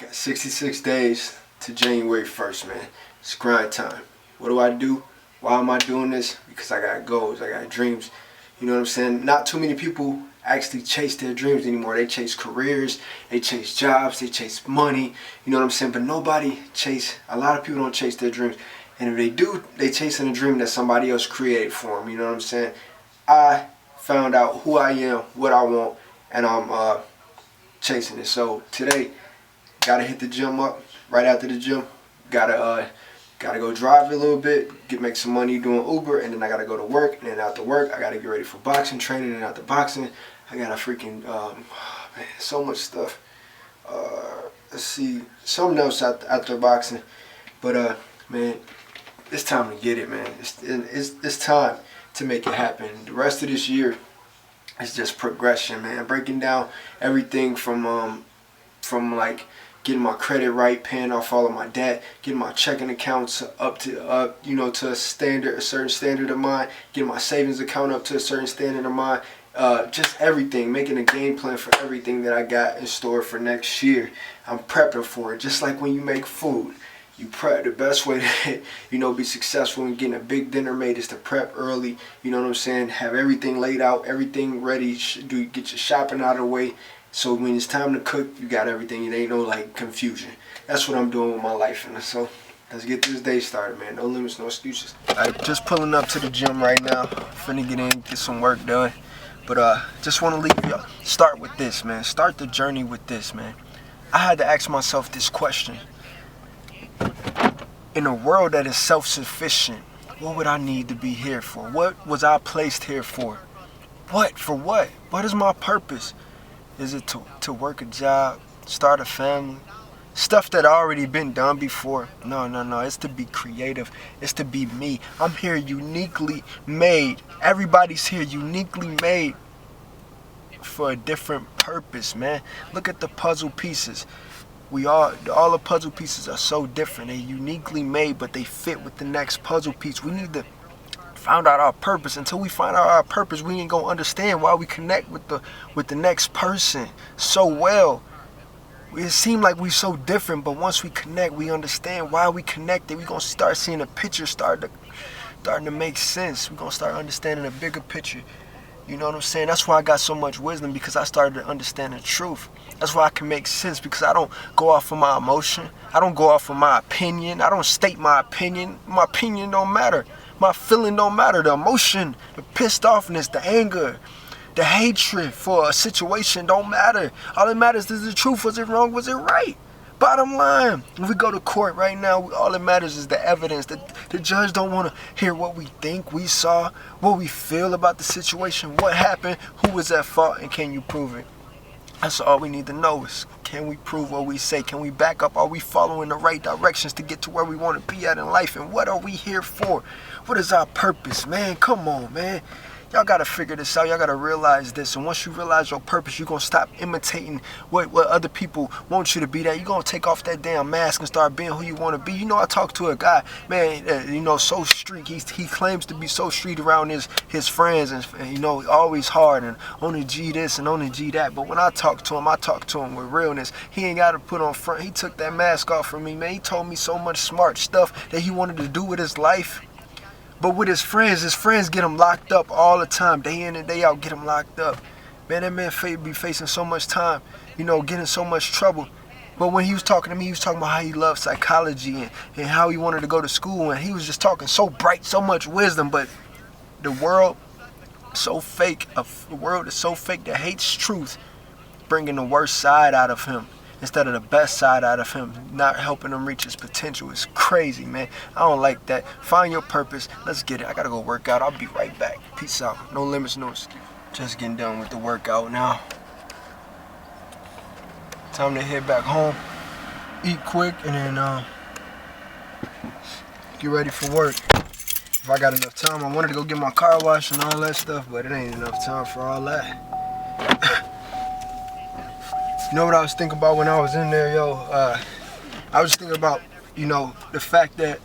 Got 66 days to January 1st, man. It's grind time. What do I do? Why am I doing this? Because I got goals, I got dreams. You know what I'm saying? Not too many people actually chase their dreams anymore. They chase careers, they chase jobs, they chase money. You know what I'm saying? But a lot of people don't chase their dreams. And if they do, they chasing a dream that somebody else created for them. You know what I'm saying? I found out who I am, what I want, and I'm chasing it. So today, gotta hit the gym up. Right after the gym, gotta go drive a little bit, make some money doing Uber, and then I gotta go to work. And then after work, I gotta get ready for boxing training. And after boxing, I gotta freaking man, so much stuff. Let's see, something else after boxing. But man, it's time to get it, man. It's time to make it happen. The rest of this year is just progression, man. Breaking down everything from like getting my credit right, paying off all of my debt, getting my checking accounts up to to a certain standard of mine, getting my savings account up to a certain standard of mine. Just everything, making a game plan for everything that I got in store for next year. I'm prepping for it, just like when you make food. You prep. The best way to be successful in getting a big dinner made is to prep early. You know what I'm saying? Have everything laid out, everything ready. Get your shopping out of the way, so when it's time to cook, you got everything. It ain't no like confusion. That's what I'm doing with my life, and so let's get this day started, man. No limits, no excuses. Just pulling up to the gym right now. Finna get in, get some work done. But just want to leave y'all. Start with this, man. Start the journey with this, man. I had to ask myself this question. In a world that is self-sufficient, what would I need to be here for? What was I placed here for? What? For what? What is my purpose? Is it to work a job, start a family? Stuff that already been done before? No. It's to be creative. It's to be me. I'm here uniquely made. Everybody's here uniquely made for a different purpose, man. Look at the puzzle pieces. All the puzzle pieces are so different. They're uniquely made, but they fit with the next puzzle piece. We need to find out our purpose. Until we find out our purpose, we ain't gonna understand why we connect with the next person so well. It seems like we so different, but once we connect, we understand why we connected. We gonna start seeing a picture starting to make sense. We gonna start understanding a bigger picture. You know what I'm saying? That's why I got so much wisdom, because I started to understand the truth. That's why I can make sense, because I don't go off of my emotion. I don't go off of my opinion. I don't state my opinion. My opinion don't matter. My feeling don't matter. The emotion, the pissed offness, the anger, the hatred for a situation don't matter. All that matters is the truth. Was it wrong? Was it right? Bottom line, if we go to court right now, all that matters is the evidence. The judge don't want to hear what we think, we saw, what we feel about the situation, what happened, who was at fault, and can you prove it? That's all we need to know is, can we prove what we say? Can we back up? Are we following the right directions to get to where we want to be at in life? And what are we here for? What is our purpose, man? Come on, man. Y'all got to figure this out. Y'all got to realize this. And once you realize your purpose, you're going to stop imitating what other people want you to be. You're going to take off that damn mask and start being who you want to be. I talked to a guy, man, so street. He claims to be so street around his friends and always hard and on the G this and on the G that. But when I talk to him with realness. He ain't got to put on front. He took that mask off from me, man. He told me so much smart stuff that he wanted to do with his life. But with his friends get him locked up all the time, day in and day out, get him locked up. Man, that man be facing so much time, getting so much trouble. But when he was talking to me, he was talking about how he loved psychology and how he wanted to go to school. And he was just talking so bright, so much wisdom. But the world so fake, the world is so fake that hates truth, bringing the worst side out of him instead of the best side out of him, not helping him reach his potential. It's crazy, man. I don't like that. Find your purpose. Let's get it. I gotta go work out. I'll be right back. Peace out. No limits, no excuse. Just getting done with the workout now. Time to head back home, eat quick, and then get ready for work. If I got enough time, I wanted to go get my car washed and all that stuff, but it ain't enough time for all that. You know what I was thinking about when I was in there, yo? I was thinking about, the fact that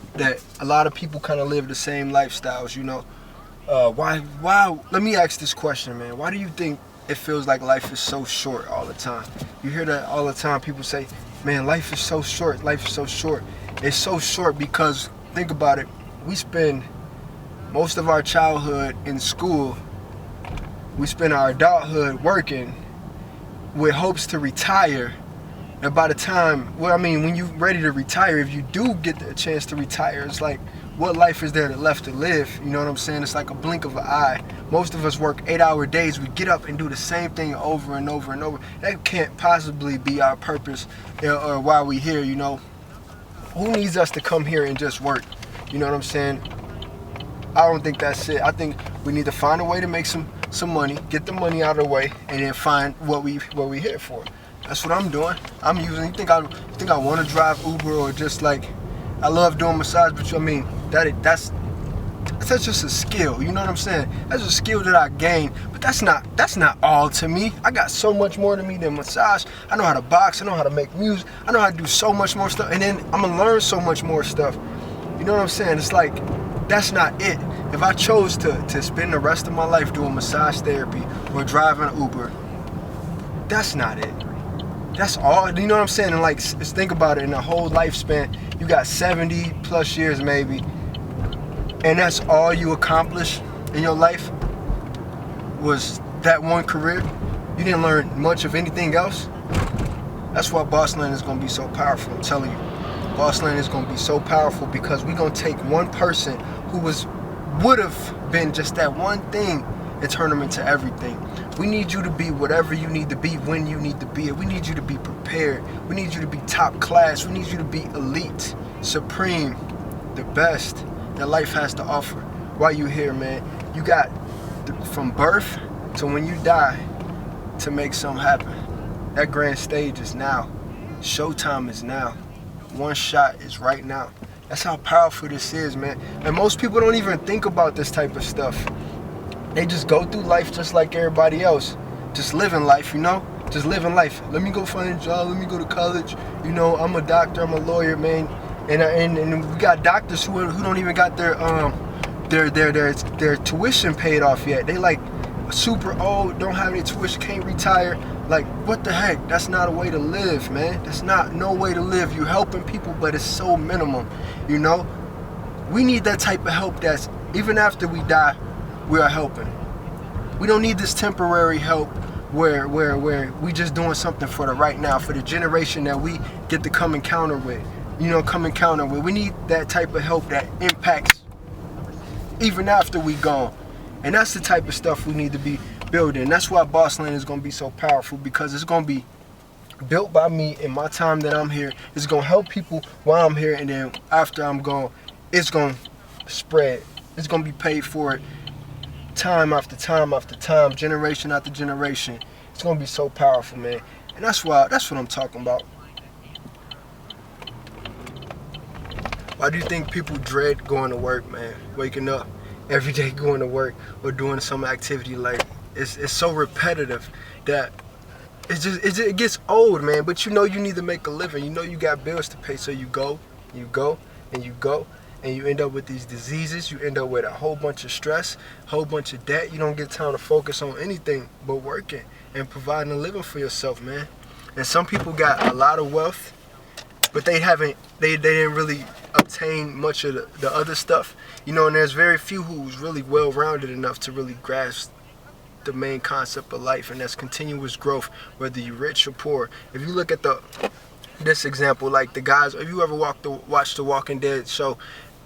a lot of people kind of live the same lifestyles, Why? Let me ask this question, man. Why do you think it feels like life is so short all the time? You hear that all the time. People say, Man, life is so short. Life is so short. It's so short because, think about it, we spend most of our childhood in school. We spend our adulthood working with hopes to retire. And by the time, when you're ready to retire, if you do get the chance to retire, it's like, what life is there left to live? You know what I'm saying? It's like a blink of an eye. Most of us work 8-hour days. We get up and do the same thing over and over and over. That can't possibly be our purpose or why we here, you know. Who needs us to come here and just work? You know what I'm saying? I don't think that's it. I think we need to find a way to make some money, get the money out of the way, and then find what we here for. That's what I'm doing. I'm using. You think I want to drive Uber or just like, I love doing massage, but that's just a skill. You know what I'm saying? That's a skill that I gained, but that's not all to me. I got so much more to me than massage. I know how to box. I know how to make music. I know how to do so much more stuff, and then I'm gonna learn so much more stuff. You know what I'm saying? It's like, that's not it. If I chose to spend the rest of my life doing massage therapy or driving Uber, that's not it. That's all. You know what I'm saying? And like, just think about it. In a whole lifespan, you got 70 plus years maybe, and that's all you accomplish in your life was that one career. You didn't learn much of anything else. That's why Bossland is gonna be so powerful. I'm telling you, Bossland is gonna be so powerful because we're gonna take one person who would have been just that one thing and turn them into everything. We need you to be whatever you need to be when you need to be it. We need you to be prepared. We need you to be top class. We need you to be elite, supreme, the best that life has to offer. While you here, man, you got from birth to when you die to make something happen. That grand stage is now. Showtime is now. One shot is right now. That's how powerful this is, man. And most people don't even think about this type of stuff. They just go through life just like everybody else. Just living life, you know? Just living life. Let me go find a job. Let me go to college. You know, I'm a doctor. I'm a lawyer, man. And we got doctors who don't even got their tuition paid off yet. They like super old, don't have any tuition, can't retire. Like, what the heck? That's not a way to live, man. That's not no way to live. You're helping people, but it's so minimum, you know? We need that type of help that's, even after we die, we are helping. We don't need this temporary help where we just doing something for the right now, for the generation that we get to come encounter with. We need that type of help that impacts even after we gone. And that's the type of stuff we need to be building. That's why Bossland is going to be so powerful, because it's going to be built by me in my time that I'm here. It's going to help people while I'm here, and then after I'm gone, it's going to spread. It's going to be paid for it time after time after time, generation after generation. It's going to be so powerful, man. And that's what I'm talking about. Why do you think people dread going to work, man? Waking up every day, going to work, or doing some activity like it's so repetitive that it gets old, man. But you know you need to make a living. You know you got bills to pay, so you go, and you end up with these diseases. You end up with a whole bunch of stress, whole bunch of debt. You don't get time to focus on anything but working and providing a living for yourself, man. And some people got a lot of wealth, but they didn't really obtain much of the other stuff, you know. And there's very few who's really well-rounded enough to really grasp the main concept of life, and that's continuous growth, whether you're rich or poor. If you look at this example, like the guys, if you ever watched the Walking Dead show,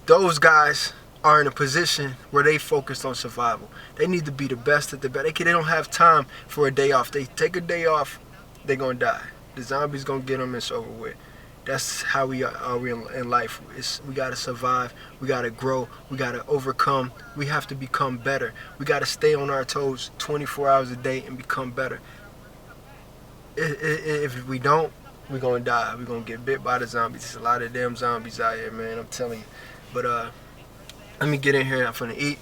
those guys are in a position where they focused on survival. They need to be the best at the best. They don't have time for a day off. They take a day off, they're gonna die. The zombies gonna get them, it's over with. That's how we are in life. We gotta survive. We gotta grow. We gotta overcome. We have to become better. We gotta stay on our toes 24 hours a day and become better. If we don't, we're gonna die. We're gonna get bit by the zombies. There's a lot of damn zombies out here, man. I'm telling you. But let me get in here. I'm finna eat.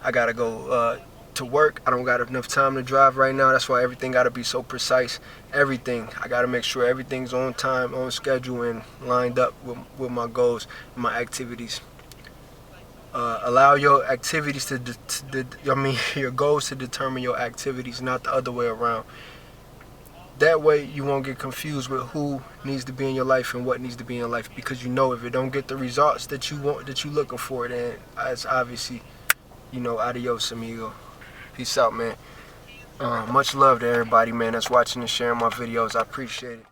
I gotta go to work. I don't got enough time to drive right now. That's why everything gotta be so precise. Everything. I gotta make sure everything's on time, on schedule, and lined up with my goals and my activities. Allow your activities your goals to determine your activities, not the other way around. That way you won't get confused with who needs to be in your life and what needs to be in your life, because you know if it don't get the results that you want, that you looking for, then it's obviously, you know, adios amigo. Peace out, man. Much love to everybody, man, that's watching and sharing my videos. I appreciate it.